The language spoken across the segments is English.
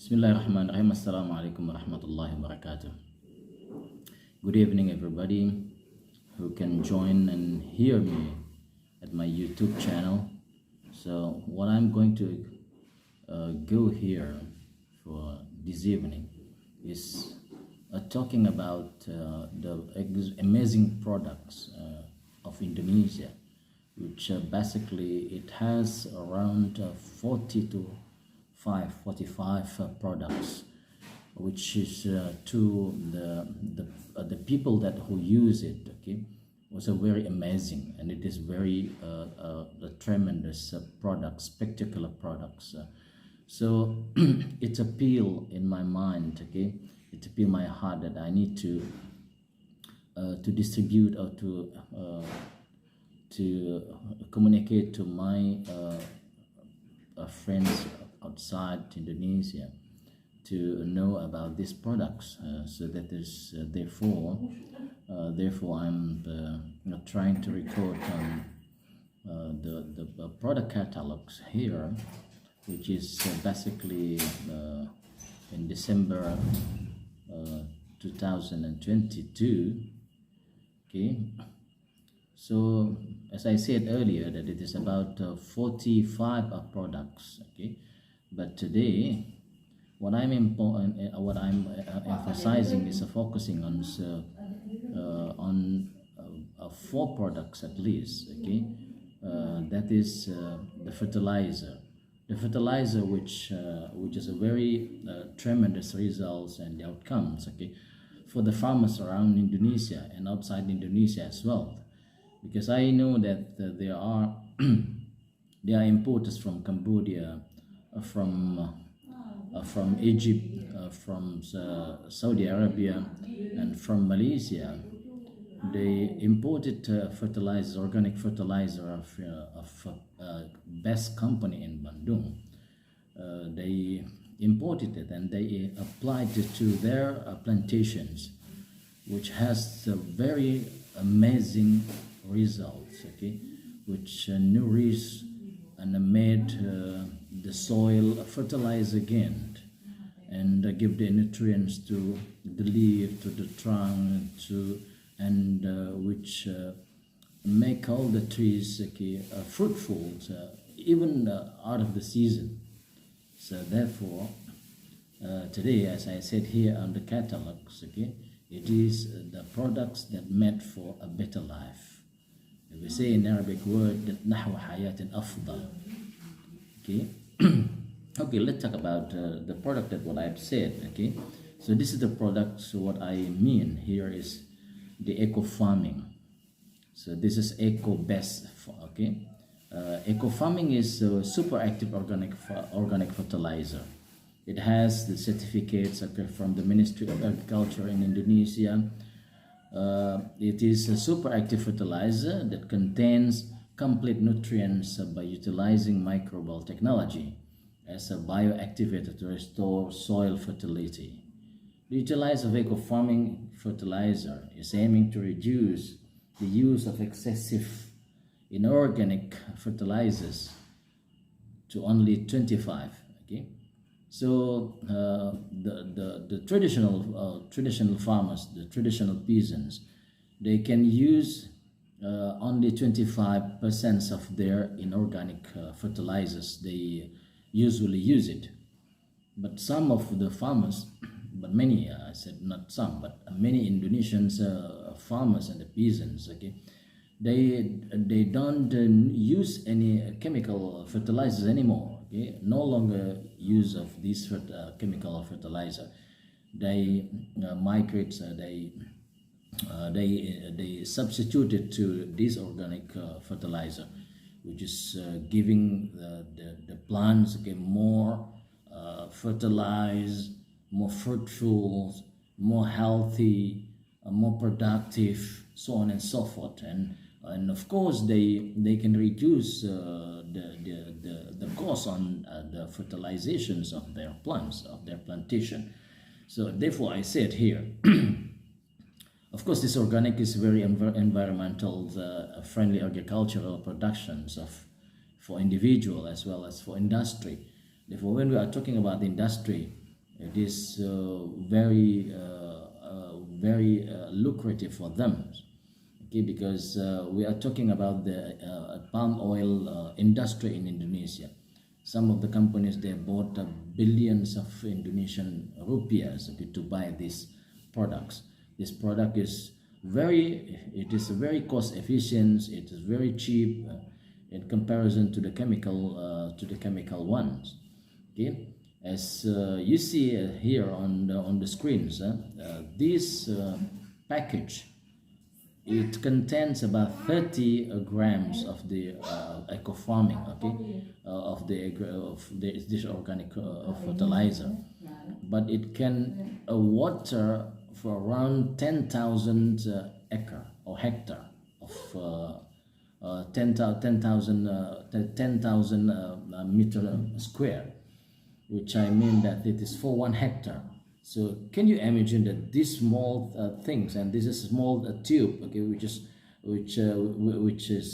Bismillahirrahmanirrahim. Assalamu alaikum warahmatullahi wabarakatuh. Good evening, everybody who can join and hear me at my YouTube channel. So what I'm going to go here for this evening is talking about the amazing products of Indonesia, which basically it has around 45 products, which is to the people that who use it, okay, was a very amazing, and it is very tremendous products, spectacular products. So it appeal in my mind, okay, it appeal my heart that I need to distribute or to communicate to my friends outside Indonesia to know about these products. So that is therefore I'm trying to record the product catalogs here, which is basically in December 2022. Okay, so as I said earlier that it is about 45 products. Okay, but today what I'm emphasizing is focusing on 4 products at least. Okay, that is the fertilizer. The fertilizer, which is a very tremendous results and outcomes, okay, for the farmers around Indonesia and outside Indonesia as well, because I know that there are importers from Cambodia, from Egypt, from Saudi Arabia, and from Malaysia. They imported fertilizer, organic fertilizer of best company in Bandung. They imported it and they applied it to their plantations, which has very amazing results, okay, which nourish and made the soil fertilize again and give the nutrients to the leaf, to the trunk, which make all the trees, okay, fruitful, even out of the season. So therefore today, as I said here on the catalogs, okay, it is the products that meant for a better life. We say in Arabic word that نحو حياة أفضل. Okay. Okay, let's talk about the product that what I've said. Okay, so this is the product. So what I mean here is the eco farming. So this is eco best. Okay, eco farming is super active organic fertilizer. It has the certificates, okay, from the Ministry of Agriculture in Indonesia. It is a super active fertilizer that contains complete nutrients by utilizing microbial technology as a bioactivator to restore soil fertility. The utilization of eco-farming fertilizer is aiming to reduce the use of excessive inorganic fertilizers to only 25. Okay, so the traditional farmers, the traditional peasants, they can use only 25% of their inorganic fertilizers. They usually use it, but some of the farmers, but many, I said not some, but many Indonesian farmers and the peasants, okay, they don't use any chemical fertilizers anymore. Okay, no longer use of these chemical fertilizer. They migrate. They substitute it to this organic fertilizer, which is giving the plants, okay, more fertilized, more fruitful, more healthy, more productive, so on and so forth. And of course they can reduce the cost on the fertilizations of their plants, of their plantation. So therefore I said here, of course this organic is very environmental friendly agricultural productions for individual as well as for industry. Therefore when we are talking about the industry, It is very lucrative for them. Okay, because we are talking about the palm oil industry in Indonesia. Some of the companies, they bought billions of Indonesian rupiahs, okay, to buy these products. This product is very cost efficient. It is very cheap in comparison to the chemical ones. Okay, as you see here on the screens, this package, it contains about 30 grams of the eco farming, okay, of this organic fertilizer, but it can water for around 10,000 acre or hectare of 10,000 meter square, which I mean that it is for 1 hectare. So can you imagine that these small things, and this is a small tube, okay, which is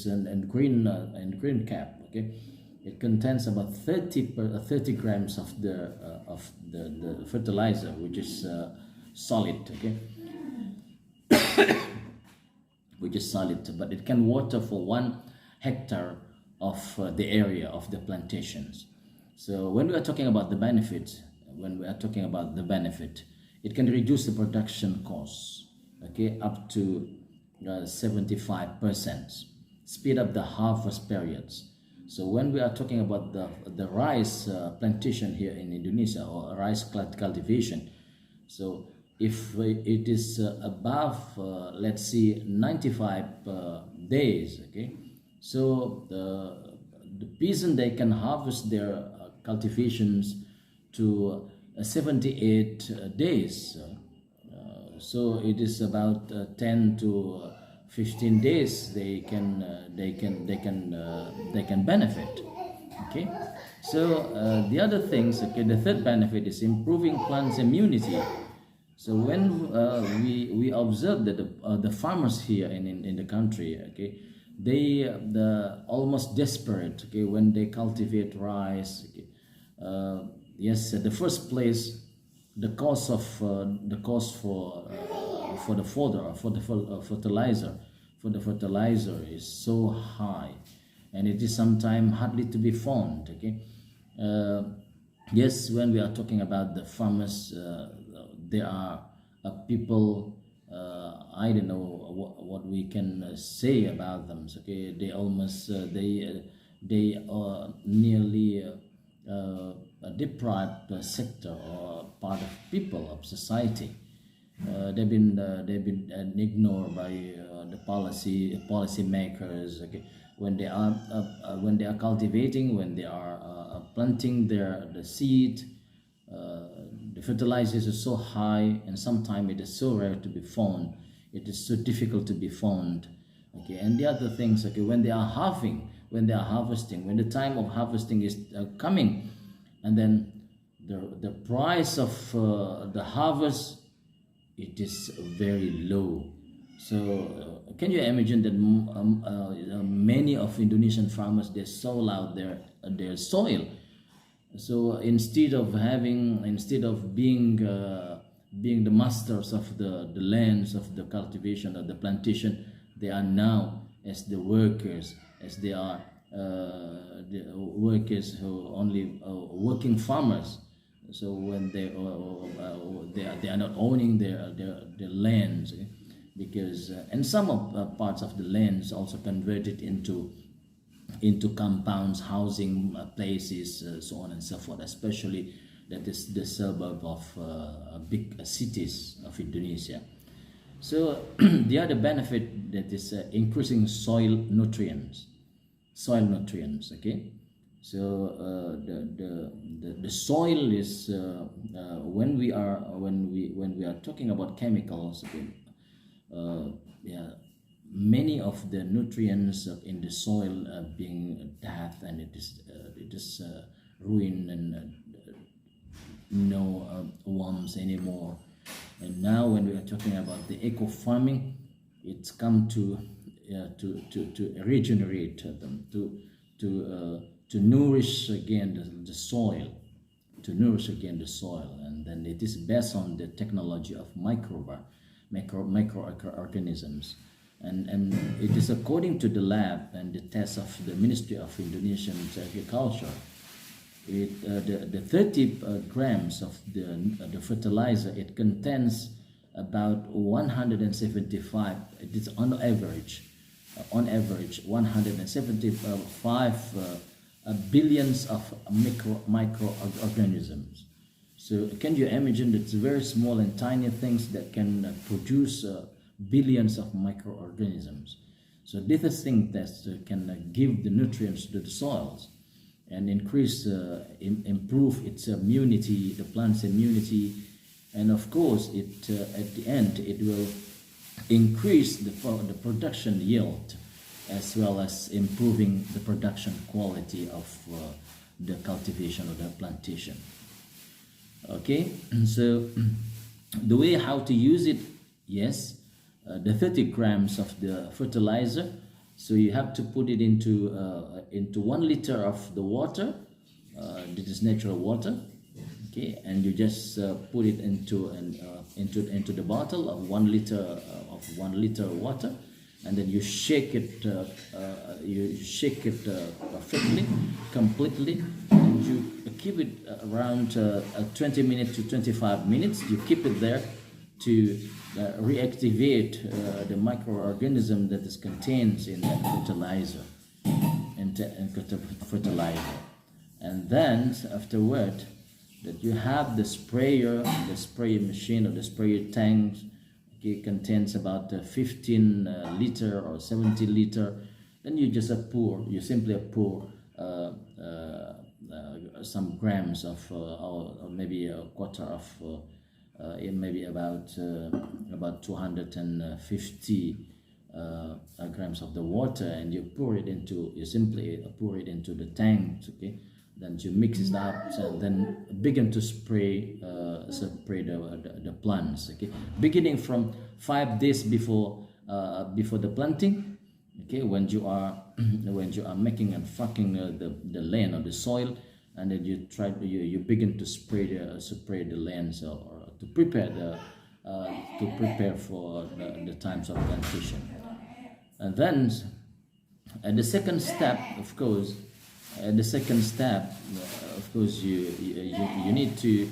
and green cap, okay, it contains about 30 grams of the fertilizer, which is solid, okay, which is solid, but it can water for 1 hectare of the area of the plantations. So when we are talking about the benefit, it can reduce the production costs, okay, up to 75%, speed up the harvest periods. So when we are talking about the rice plantation here in Indonesia, or rice cultivation, so if it is above let's see 95 days, okay, so the peasant, they can harvest their cultivations to 78 days. So it is about 10 to 15 days they can benefit. Okay, so the other things, okay, the third benefit is improving plants' immunity. So when we observe that the farmers here in the country, okay, they almost desperate, okay, when they cultivate rice, okay. Yes, at the first place, the cost for the fodder, for the fertilizer is so high, and it is sometimes hardly to be found. Okay, yes, when we are talking about the farmers, there are people. I don't know what we can say about them. Okay, they almost they are nearly a deprived sector or part of people of society. They've been ignored by the policy makers. Okay, when they are cultivating, when they are planting the seed, the fertilizers are so high, and sometimes it is so rare to be found. It is so difficult to be found. Okay, and the other things, okay, when they are harvesting, when the time of harvesting is coming, and then the price of the harvest, it is very low. So can you imagine that many of Indonesian farmers, they sold out their soil. So instead of being the masters of the lands of the cultivation of the plantation, they are now as the workers, as they are the workers who only working farmers. So when they are not owning their lands, okay? Because and some of parts of the lands also converted into compounds, housing places, so on and so forth, especially that is the suburb of big cities of Indonesia. So the other benefit, that is increasing soil nutrients, okay. So the soil is when we are talking about chemicals, okay, yeah, many of the nutrients in the soil are being dead, and it is ruined, and no worms anymore. And now when we are talking about the eco farming, it's come to regenerate them, to nourish again the soil, and and it is based on the technology of microorganisms. And it is according to the lab and the test of the Ministry of Indonesian Agriculture. The 30 grams of the fertilizer, it contains about 175, it is on average 175 billions of microorganisms. So can you imagine that it's very small and tiny things that can produce billions of microorganisms? So this is things that can give the nutrients to the soils and increase, improve its immunity, the plant's immunity, and of course, it at the end it will increase the production yield, as well as improving the production quality of the cultivation or the plantation. Okay, so the way how to use it, yes, the 30 grams of the fertilizer. So you have to put it into 1 liter of the water. This is natural water. Okay, and you just put it into the bottle of 1 liter water, and then you shake it. Perfectly, completely, and you keep it around 20 minutes to 25 minutes. You keep it there to reactivate the microorganism that is contained in that fertilizer, and then afterward, that you have the sprayer machine or the sprayer tank. It contains about 15 liter or 70 liter. Then you just simply pour some grams of, or maybe a quarter of, maybe about 250 grams of the water, and you simply pour it into the tank. Okay, then you mix it up and then begin to spray the plants. Okay, beginning from 5 days before the planting. Okay, when you are making and fucking the land or the soil, and then you begin to spray the land, or to prepare for the times of plantation. And then at the second step, of course, you need to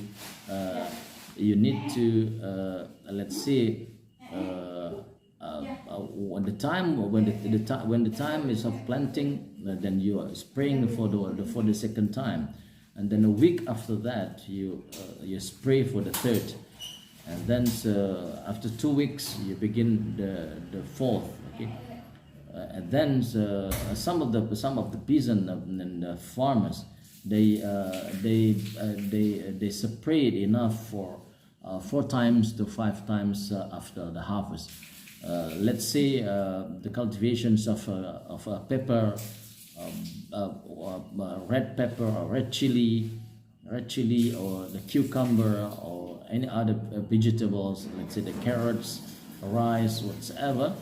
let's say when the time is of planting, then you are spraying for the second time, and then a week after that you spray for the third, and then after 2 weeks you begin the fourth. Okay, and then some of the peasant and farmers, they spray it enough for 4 times to 5 times after the harvest. Let's say the cultivations of pepper, red pepper or red chili, or the cucumber, or any other vegetables. Let's say the carrots, rice, whatsoever.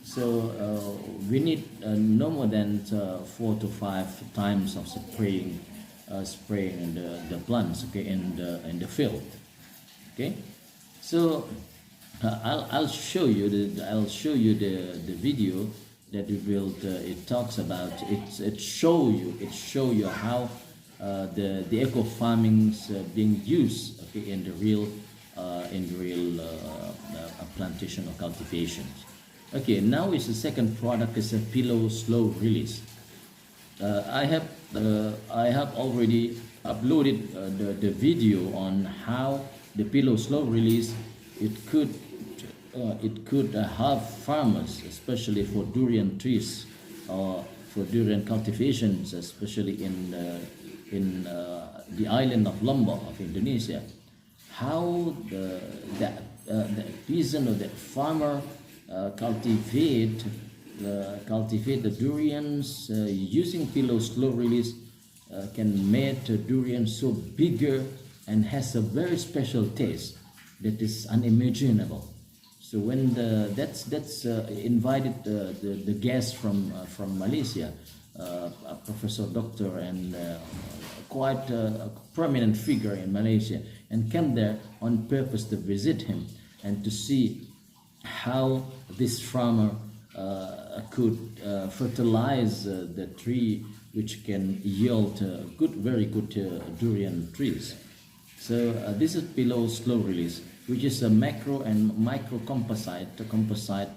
So we need no more than 4 to 5 times of spraying the plants. Okay, in the field. Okay, so I'll show you the video that it talks about it. It show you how the eco farming is being used. Okay, in the real plantation or cultivations. Okay, now is the second product is a pillow slow release. I have already uploaded the video on how the pillow slow release it could help farmers, especially for durian trees or for durian cultivations, especially in the island of Lombok of Indonesia. How the peasant or the farmer cultivate the durians using pillow slow release can make the durian so bigger and has a very special taste that is unimaginable. So when that's invited the guest from Malaysia, Professor Doctor and quite a prominent figure in Malaysia, and came there on purpose to visit him and to see how this farmer could fertilize the tree, which can yield very good durian trees. So this is below slow release, which is a macro and micro composite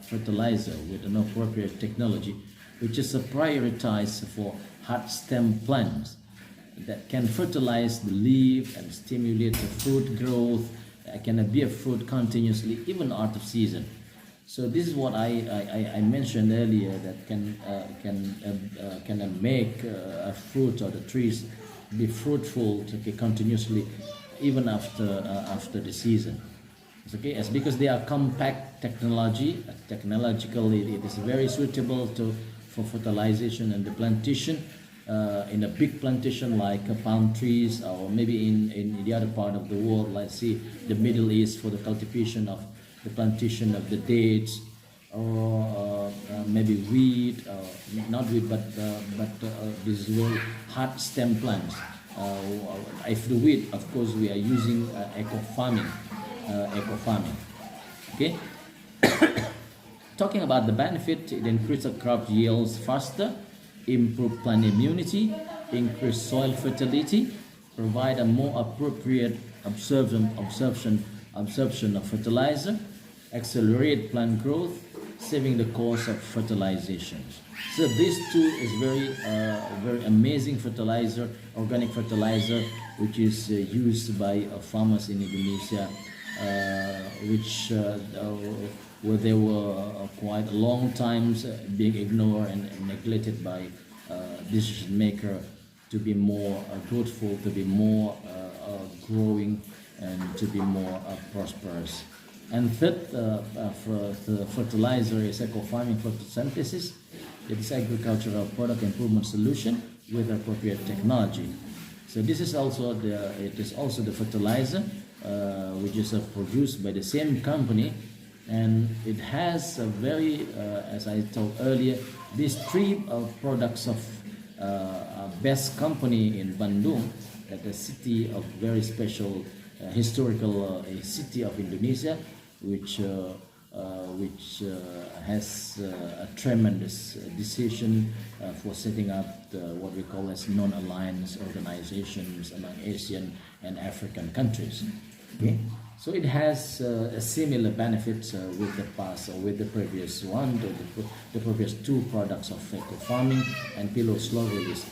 fertilizer with an appropriate technology, which is prioritized for hard stem plants that can fertilize the leaf and stimulate the fruit growth, can bear fruit continuously even out of season. So this is what I mentioned earlier, that can make a fruit or the trees be fruitful continuously even after the season. Okay, as because they are compact technology, technologically it is very suitable for fertilization and the plantation in a big plantation like palm trees, or maybe in the other part of the world, let's see the Middle East, for the cultivation of the plantation of the dates, or maybe wheat, not wheat, but this is very hard stem plants. If the wheat, of course, we are using eco farming. Okay. Talking about the benefit, it increases crop yields faster, improve plant immunity, increase soil fertility, provide a more appropriate absorption of fertilizer, accelerate plant growth, saving the cost of fertilization. So these two is very amazing fertilizer, organic fertilizer, which is used by farmers in Indonesia, where they were quite a long times being ignored and neglected by decision maker to be more fruitful, to be more growing, and to be more prosperous. And third, for the fertilizer is eco-farming photosynthesis. It is agricultural product improvement solution with appropriate technology. So this is also the fertilizer, which is produced by the same company, and it has a very, as I told earlier, these three products of best company in Bandung, that the city of very special historical city of Indonesia, which has a tremendous decision for setting up what we call as non-alliance organizations among Asian and African countries. Okay, so it has similar benefits with the past or with the previous one, the previous two products of eco farming and below slow release,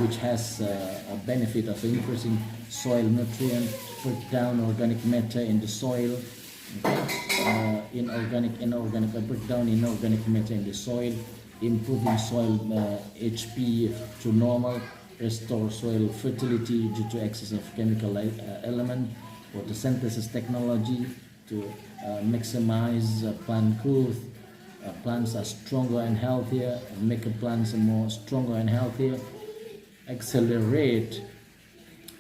which has a benefit of increasing soil nutrient, break down organic matter in the soil. Okay? Inorganic breakdown inorganic matter in the soil, improving soil HP to normal, restore soil fertility due to excess of chemical element, photosynthesis technology to maximize plant growth. Plants are stronger and healthier, make plants more stronger and healthier, accelerate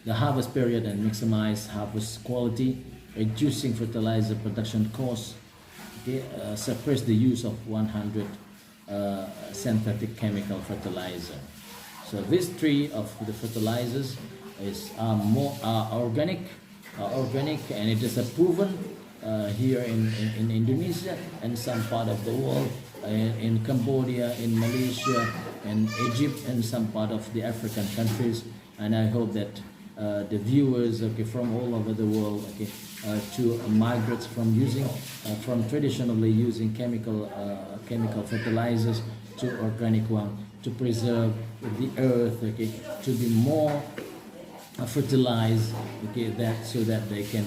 the harvest period and maximize harvest quality, reducing fertilizer production costs, okay, suppress the use of 100 synthetic chemical fertilizer. So these three of the fertilizers are organic, and it is proven here in Indonesia and some part of the world, in Cambodia, in Malaysia, and Egypt, and some part of the African countries. And I hope that the viewers, okay, from all over the world, okay, to migrate from traditionally using chemical fertilizers to organic one, to preserve the earth, okay, to be more fertilized, okay, that so that they can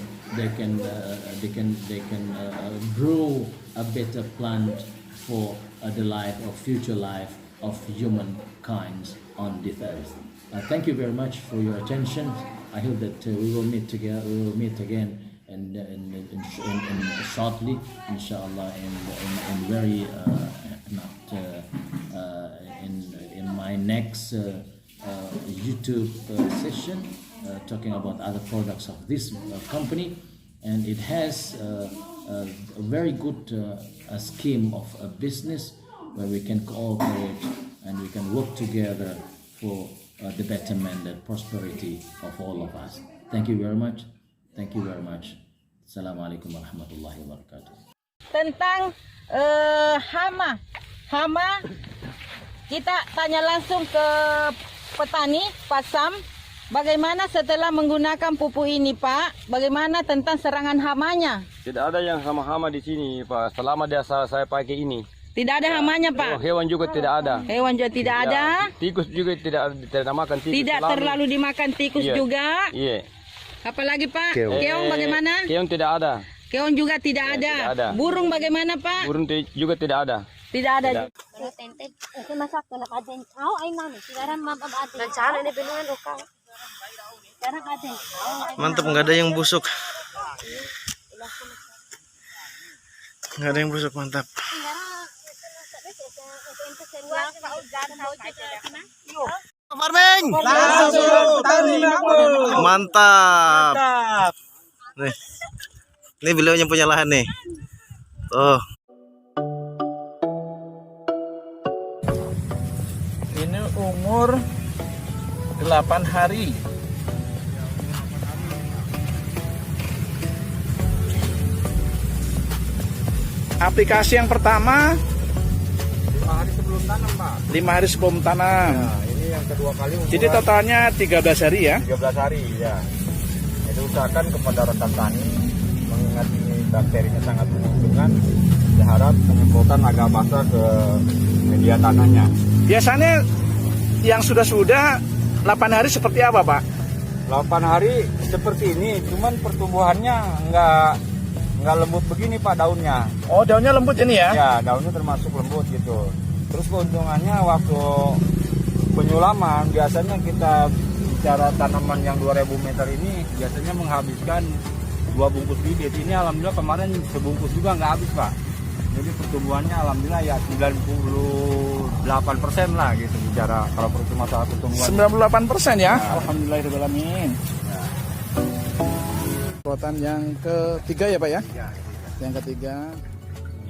grow a better plant for the life or future life of humankind on this earth. Thank you very much for your attention. I hope that we will meet again and shortly, inshallah, and very in my next YouTube session, talking about other products of this company. And it has a very good scheme of a business where we can cooperate and we can work together for the betterment and prosperity of all of us. Thank you very much. Thank you very much. Assalamualaikum warahmatullahi wabarakatuh. Tentang hama, kita tanya langsung ke petani Pak Sam, bagaimana setelah menggunakan pupuk ini Pak, bagaimana tentang serangan hamanya? Tidak ada yang hama-hama di sini Pak, selama saya pakai ini. Tidak ada hamanya Pak? Hewan juga tidak ada. Hewan juga tidak ada? Tikus juga tidak makan tikus. Tidak terlalu dimakan tikus juga? Iya. Apalagi Pak? Keong bagaimana? Keong tidak ada. Keong juga tidak ada. Burung bagaimana Pak? Burung juga tidak ada. Tidak ada. Mantap, nggak ada yang busuk. Nggak ada yang busuk, mantap. Farming mantap. Nih, ini beliau yang punya lahan nih. Oh, ini umur 8 hari. Aplikasi yang pertama 5 hari sebelum tanam Pak. 5 hari sebelum tanam. Ya, ini yang kedua kali. Jadi totalnya 13 hari ya? 13 hari ya. Jadi usahakan kepada rekan tani, mengingat ini bakterinya sangat menguntungkan, berharap penyemprotan agak basah ke media tanahnya. Biasanya yang sudah 8 hari seperti apa Pak? 8 hari seperti ini, cuman pertumbuhannya nggak lembut begini Pak daunnya. Oh, daunnya lembut ini ya? Ya, daunnya termasuk lembut gitu. Terus keuntungannya waktu penyulaman, biasanya kita bicara tanaman yang 2000 meter ini biasanya menghabiskan 2 bungkus bibit. Ini alhamdulillah kemarin sebungkus juga nggak habis Pak. Jadi pertumbuhannya alhamdulillah ya 98% lah gitu bicara kalau masalah pertumbuhan. 98% ya? Ya. Alhamdulillahirrahmanirrahim. Ya. Perawatan yang ketiga ya Pak ya? Ya, Yang ketiga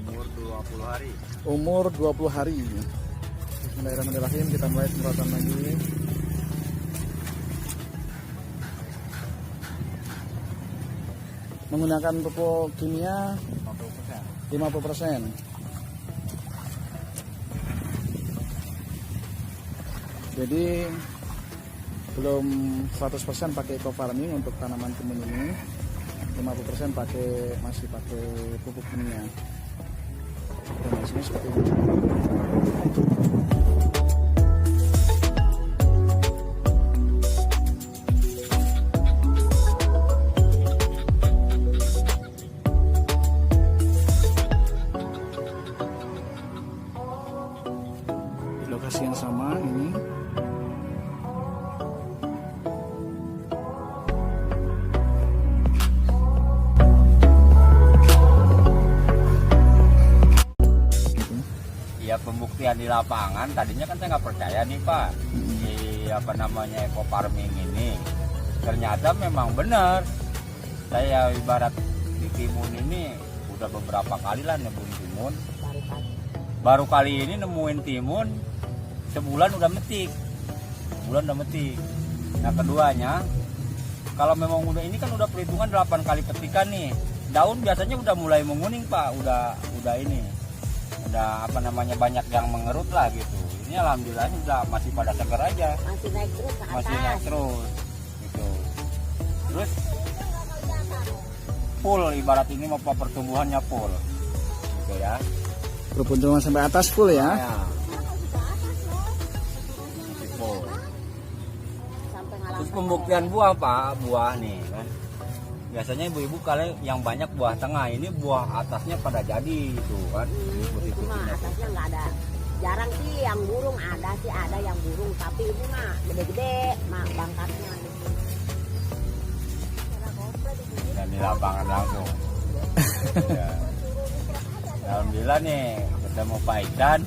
umur 20 hari. umur 20 hari. Bismillahirrahmanirrahim, kita mulai perawatan lagi. Menggunakan pupuk kimia 50%. Jadi belum 100% pakai eco farming untuk tanaman timun ini. 50% masih pakai pupuk kimia. Dan hasilnya seperti ini. Di lokasi yang sama ini. Ya pembuktian di lapangan tadinya kan saya nggak percaya nih Pak di eco farming ini, ternyata memang benar. Saya ibarat di timun ini udah beberapa kali lah nebun timun, baru kali ini nemuin timun sebulan udah metik. Nah keduanya, kalau memang udah ini kan udah perhitungan 8 kali petikan nih, daun biasanya udah mulai menguning Pak, udah banyak yang mengerut lah gitu. Ini alhamdulillah udah masih pada seger aja, masih naik terus gitu. Terus full, ibarat ini mau pertumbuhannya full gitu ya, Pertumbuhan sampai atas full ya? masih full. Terus pembuktian buah Pak, buah nih kan biasanya ibu-ibu kalian yang banyak buah tengah, ini buah atasnya pada jadi itu kan. Itu mah atasnya nggak ada, jarang sih yang burung, ada yang burung, tapi ini mah gede-gede mah bangkatnya gitu. Dan di lapangan langsung. Ya. Alhamdulillah nih ketemu Pak Ikan,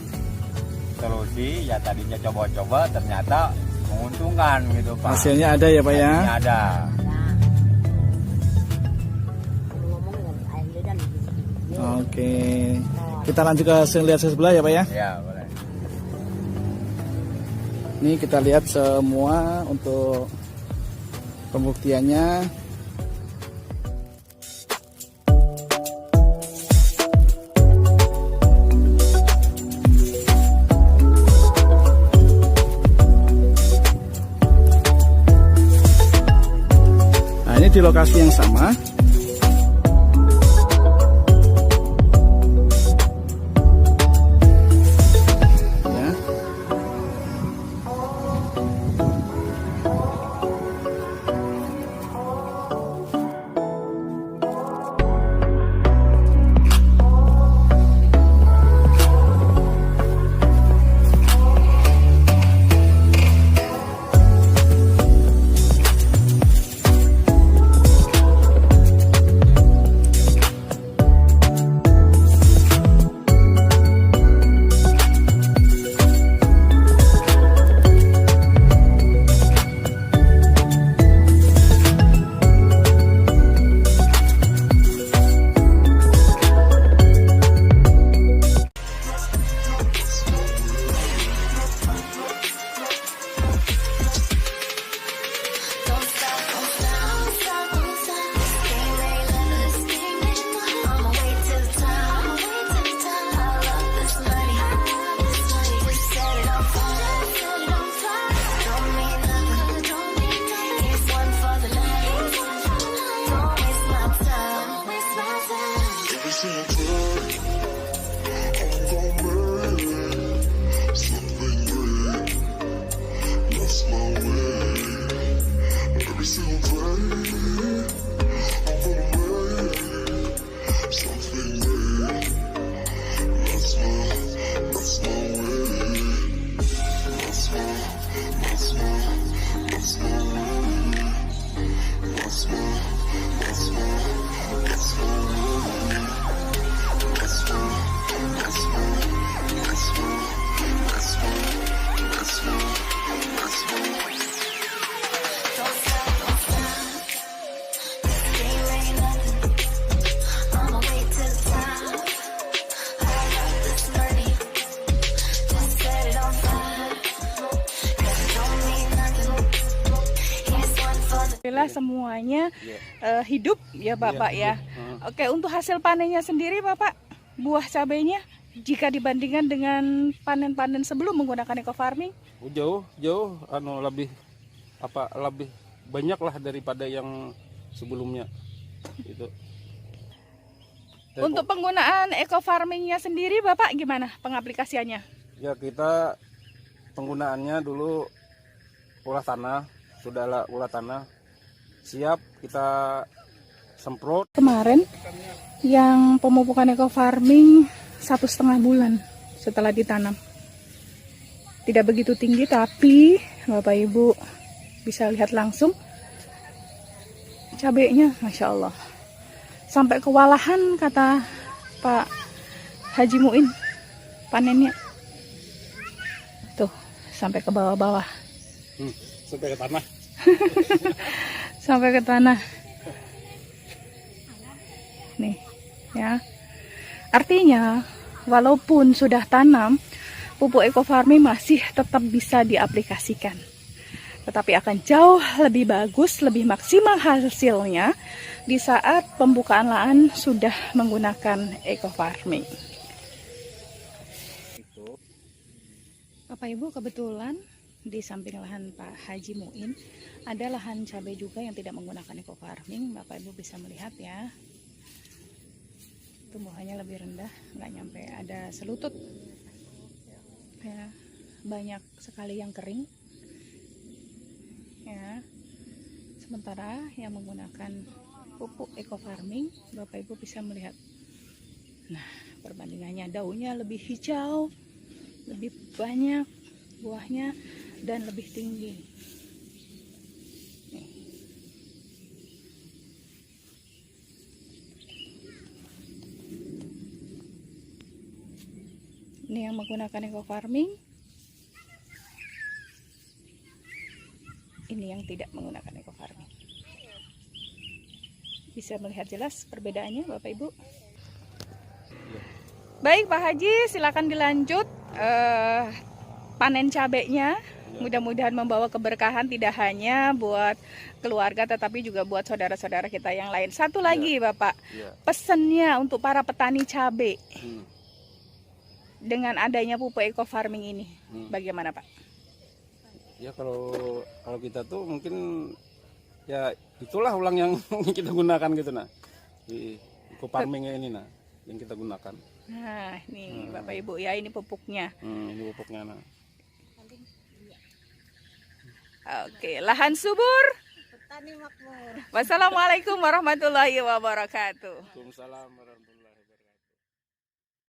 solusi ya tadinya coba-coba ternyata menguntungkan gitu Pak. Hasilnya ada ya Pak ya? Hasilnya ada. Oke, kita lanjut ke lihat sebelah ya Pak ya? Ya boleh. Ini kita lihat semua untuk pembuktiannya. Nah, ini di lokasi yang sama. Semuanya hidup ya Bapak ya. Oke, untuk hasil panennya sendiri Bapak, buah cabenya jika dibandingkan dengan panen-panen sebelum menggunakan eco farming? Jauh lebih banyak lah daripada yang sebelumnya itu. Untuk penggunaan eco farmingnya sendiri Bapak gimana pengaplikasiannya? Ya, kita penggunaannya dulu olah tanah, sudahlah olah tanah siap kita semprot. Kemarin yang pemupukan eco farming 1,5 bulan setelah ditanam, tidak begitu tinggi, tapi Bapak Ibu bisa lihat langsung cabenya, Masya Allah, sampai kewalahan kata Pak Haji Muin panennya tuh, sampai ke bawah-bawah, Sampai ke tanah. sampai ke tanah nih ya. Artinya walaupun sudah tanam, pupuk eco farming masih tetap bisa diaplikasikan, tetapi akan jauh lebih bagus, lebih maksimal hasilnya di saat pembukaan lahan sudah menggunakan eco farming. Bapak Ibu, kebetulan di samping lahan Pak Haji Muin ada lahan cabai juga yang tidak menggunakan eco farming. Bapak Ibu bisa melihat ya, tumbuhannya lebih rendah, nggak nyampe ada selutut ya, banyak sekali yang kering ya. Sementara yang menggunakan pupuk eco farming, Bapak Ibu bisa melihat, nah perbandingannya daunnya lebih hijau, lebih banyak buahnya, dan lebih tinggi. Nih. Ini yang menggunakan eco farming, ini yang tidak menggunakan eco farming. Bisa melihat jelas perbedaannya Bapak Ibu. Baik Pak Haji, silakan dilanjut panen cabenya. Mudah-mudahan membawa keberkahan tidak hanya buat keluarga tetapi juga buat saudara-saudara kita yang lain. Satu lagi Bapak, pesannya untuk para petani cabai dengan adanya pupuk eco farming ini, bagaimana Pak? Ya kalau kita tuh mungkin ya itulah ulang yang kita gunakan gitu nah. Di eco farmingnya ini nah yang kita gunakan. Nah, ini Bapak Ibu ya, ini pupuknya. Ini pupuknya nah. Oke, lahan subur. Petani makmur. Wassalamualaikum warahmatullahi wabarakatuh. Waalaikumsalam warahmatullahi wabarakatuh.